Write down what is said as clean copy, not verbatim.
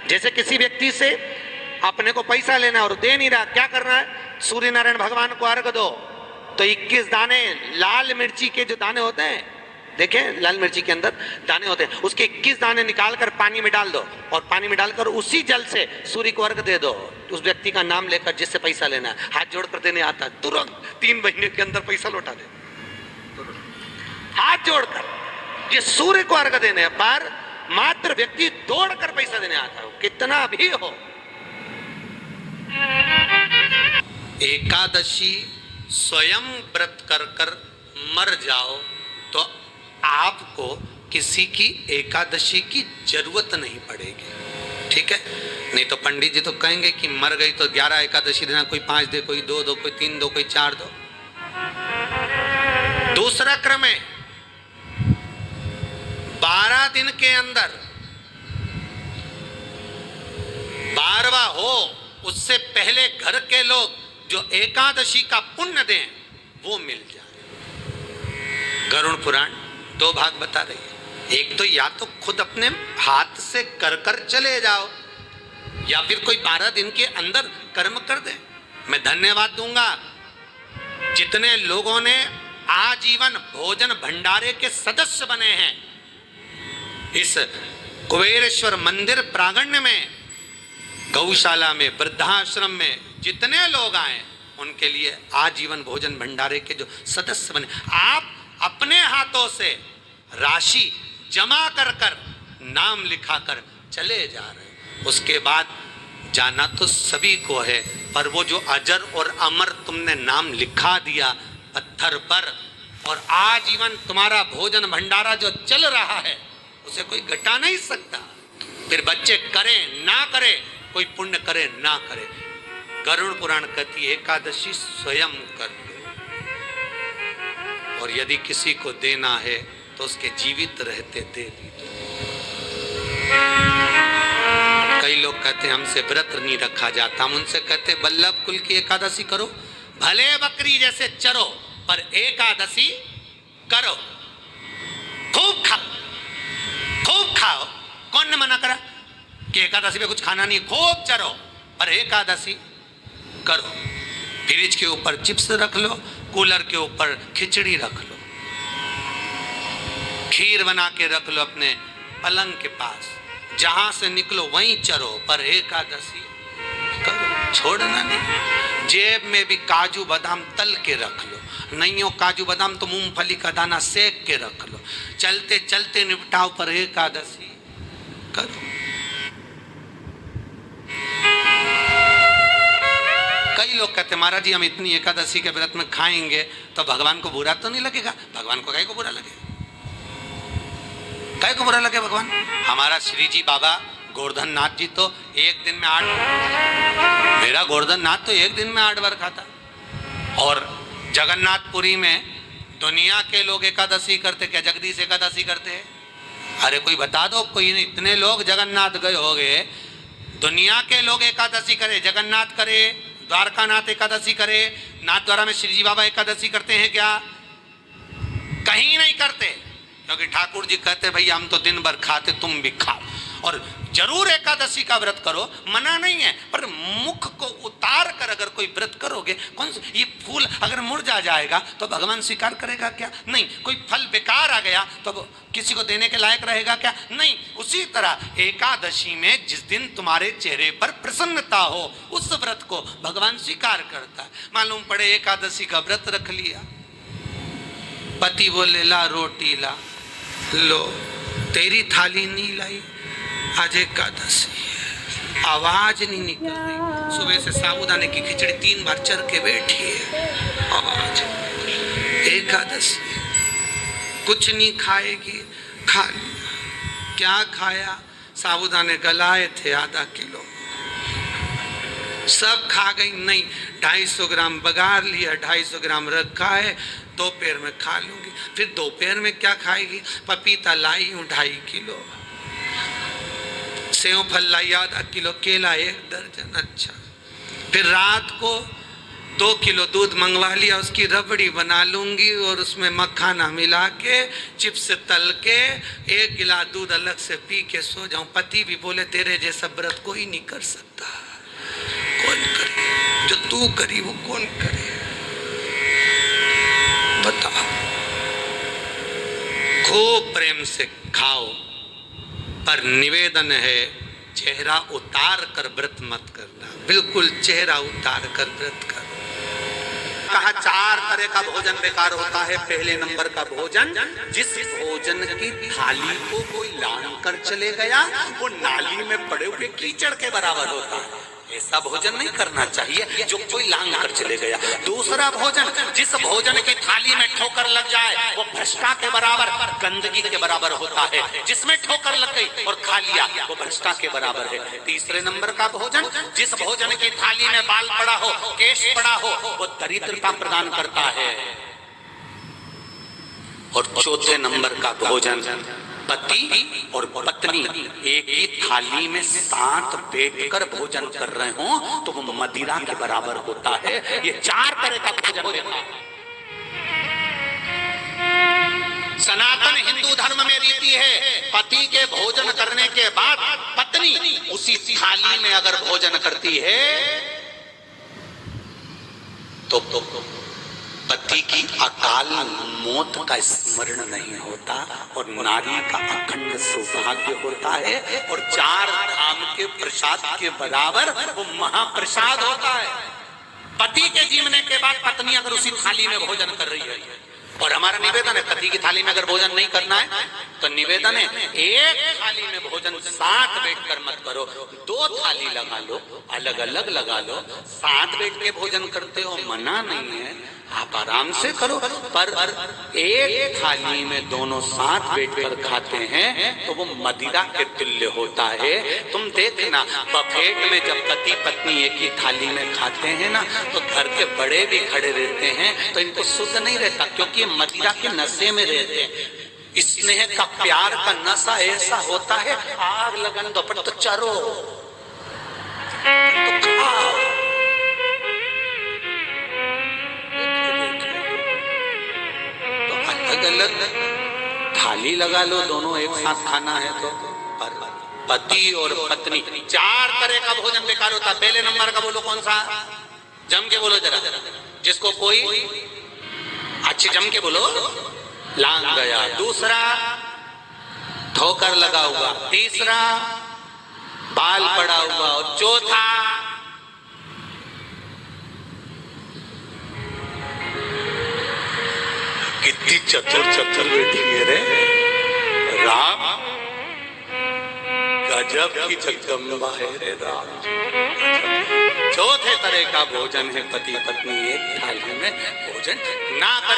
जैसे किसी व्यक्ति से अपने को पैसा लेना और दे नहीं रहा, क्या करना है? सूर्य नारायण भगवान को अर्घ दो। तो 21 दाने लाल मिर्ची के जो दाने होते हैं, देखें लाल मिर्ची के अंदर दाने होते हैं, उसके 21 दाने निकालकर पानी में डाल दो और पानी में डालकर उसी जल से सूर्य को अर्घ दे दो। उस व्यक्ति का नाम लेकर जिससे पैसा लेना है, हाथ जोड़कर देने आता है, तुरंत 3 महीने के अंदर पैसा लौटा दे, हाथ जोड़कर। ये सूर्य को अर्घ देने पर मात्र व्यक्ति दौड़कर पैसा देने आता है, कितना भी हो। एकादशी स्वयं व्रत कर कर मर जाओ तो आपको किसी की एकादशी की जरूरत नहीं पड़ेगी, ठीक है? नहीं तो पंडित जी तो कहेंगे कि मर गई तो 11 एकादशी देना, कोई 5 दे, कोई 2 दो, कोई 3 दो, कोई 4 दो। दूसरा क्रम है 12 दिन के अंदर 12वां हो, उससे पहले घर के लोग जो एकादशी का पुण्य दें वो मिल जाए। गरुड़ पुराण 2 भाग बता रही है। एक तो या तो खुद अपने हाथ से कर कर चले जाओ, या फिर कोई 12 दिन के अंदर कर्म कर दे। मैं धन्यवाद दूंगा जितने लोगों ने आजीवन भोजन भंडारे के सदस्य बने हैं। इस कुबेरेश्वर मंदिर प्रांगण में, गौशाला में, वृद्धाश्रम में जितने लोग आए उनके लिए आजीवन भोजन भंडारे के जो सदस्य बने, आप अपने हाथों से राशि जमा कर कर नाम लिखा कर चले जा रहे हैं। उसके बाद जाना तो सभी को है, पर वो जो अजर और अमर तुमने नाम लिखा दिया पत्थर पर, और आजीवन तुम्हारा भोजन भंडारा जो चल रहा है उसे कोई घटा नहीं सकता। फिर बच्चे करें ना करें, कोई पुण्य करे ना करे, गरुड़ पुराण कहती है एकादशी स्वयं कर दो। और यदि किसी को देना है तो उसके जीवित रहते दे भी दो। कई लोग कहते हैं हमसे व्रत नहीं रखा जाता, हम उनसे कहते वल्लभ कुल की एकादशी करो, भले बकरी जैसे चरो पर एकादशी करो, खूब खाओ, खूब खाओ। कौन ने मना करा कि एकादशी में कुछ खाना नहीं? खूब चरो पर एकादशी करो। फ्रिज के ऊपर चिप्स रख लो, कूलर के ऊपर खिचड़ी रख लो, खीर बना के रख लो अपने पलंग के पास, जहां से निकलो वहीं चरो पर एकादशी करो, छोड़ना नहीं। जेब में भी काजू बादाम तल के रख लो, नहीं हो काजू बादाम तो मूंगफली का दाना सेक के रख लो, चलते चलते निपटाओ पर एकादशी करो। कई लोग कहते महाराज जी हम इतनी एकादशी के व्रत में खाएंगे तो भगवान को बुरा तो नहीं लगेगा? भगवान को काहे को बुरा लगेगा? काहे को बुरा लगे भगवान? हमारा श्री जी बाबा गोवर्धन नाथ जी तो एक दिन में 8, मेरा गोवर्धन नाथ तो एक दिन में 8 बार खाता। और जगन्नाथपुरी में दुनिया के लोग एकादशी करते, क्या जगदीश एकादशी करते हैं? अरे कोई बता दो, कोई नहीं। इतने लोग जगन्नाथ गए हो गए, दुनिया के लोग एकादशी करे, जगन्नाथ करे, द्वारकानाथ एकादशी करे, नाथ द्वारा में श्री जी बाबा एकादशी करते हैं क्या? कहीं नहीं करते, क्योंकि ठाकुर जी कहते भैया हम तो दिन भर खाते, तुम भी खाओ। और जरूर एकादशी का व्रत करो, मना नहीं है, पर मुख को उतार कर अगर कोई व्रत करोगे, कौन सा ये फूल अगर मुरझा जाएगा तो भगवान स्वीकार करेगा क्या? नहीं। कोई फल बेकार आ गया तो किसी को देने के लायक रहेगा क्या? नहीं। उसी तरह एकादशी में जिस दिन तुम्हारे चेहरे पर प्रसन्नता हो उस व्रत को भगवान स्वीकार करता है। मालूम पड़े एकादशी का व्रत रख लिया, पति बोले ला रोटी ला, लो तेरी थाली नहीं लाई, आज एकादशी है, आवाज नहीं निकल रही। सुबह से साबूदाने की खिचड़ी 3 बार चर के बैठी है, आवाज। एकादशी कुछ नहीं खाएगी, खा लिया। क्या खाया? साबूदाने गलाए थे आधा किलो, सब खा गई। नहीं, 250 ग्राम बघार लिया, 250 ग्राम रखा है, दोपहर में खा लूंगी। फिर दोपहर में क्या खाएगी? पपीता लाई हूँ 2.5 किलो, सेव फल लाई आधा किलो, केला 1 दर्जन। अच्छा, फिर रात को 2 किलो दूध मंगवा लिया, उसकी रबड़ी बना लूंगी और उसमें मखाना मिला के चिप्स तल के 1 गिलास दूध अलग से पी के सो जाऊं। पति भी बोले तेरे जैसा व्रत कोई नहीं कर सकता। कौन करे जो तू करी, वो कौन करे बता। खूब प्रेम से खाओ, पर निवेदन है चेहरा उतार कर व्रत मत करना, बिल्कुल चेहरा उतार कर व्रत कर। कहा 4 तरह का भोजन बेकार होता है। पहले नंबर का भोजन, जिस भोजन की थाली को कोई लांग कर चले गया वो नाली में पड़े हुए कीचड़ के बराबर होता है। ऐसा भोजन नहीं करना चाहिए जो कोई लांग कर चले गया। दूसरा भोजन, जिस भोजन की थाली में ठोकर लग जाए वो भ्रष्टा के बराबर, गंदगी के बराबर होता है। जिसमें ठोकर लग गई और खा लिया वो भ्रष्टा के बराबर है। तीसरे नंबर का भोजन, जिस भोजन की थाली में बाल पड़ा हो, केश पड़ा हो, वो दरिद्रता प्रदान करता है। और चौथे नंबर का भोजन, पति और पत्नी एक ही थाली में साथ बैठकर भोजन कर रहे हो तो वो मदिरा के बराबर होता है। ये 4 तरह का भोजन होता है। सनातन हिंदू धर्म में रीति है, पति के भोजन करने के बाद पत्नी उसी थाली में अगर भोजन करती है तो पति की अकाल मौत का स्मरण नहीं होता और नारी का अखंड सौभाग्य होता है और 4 धाम के प्रसाद के बराबर वो महाप्रसाद होता है। पति के जीवने के बाद पत्नी अगर उसी थाली में भोजन कर रही है, और हमारा निवेदन है पति की थाली में अगर भोजन नहीं करना है तो निवेदन है एक थाली में भोजन साथ बैठकर मत करो। 2 थाली लगा लो, अलग अलग लगा लो। साथ बैठ के भोजन करते हो मना नहीं है, आप आराम से करो, पर एक थाली में दोनों साथ बैठकर खाते हैं तो वो मदिरा के तुल्य होता है। तुम देखना बफेट में जब पति पत्नी एक ही थाली में खाते हैं ना तो घर के बड़े भी खड़े रहते हैं तो इनको सुध नहीं रहता, क्योंकि मदिरा के नशे में रहते हैं। स्नेह का प्यार का नशा ऐसा होता है, आग लगन दो पर तो चरो तो खाओ। तो अलग अलग थाली लगा लो, दोनों एक साथ खाना है तो। पर पति और पत्नी 4 तरह का भोजन बेकार होता। पहले नंबर का बोलो कौन सा, जम के बोलो जरा, जिसको कोई अच्छे जम के बोलो, लांग गया। दूसरा ठोकर लगा हुआ, तीसरा बाल पड़ा हुआ, और चौथा कितनी चतुर चतुर बेटी है रे राम, गजब की जगदम्बा है रे राम। चौथे तरह का भोजन है पति पत्नी एक थाली में भोजन ना करे।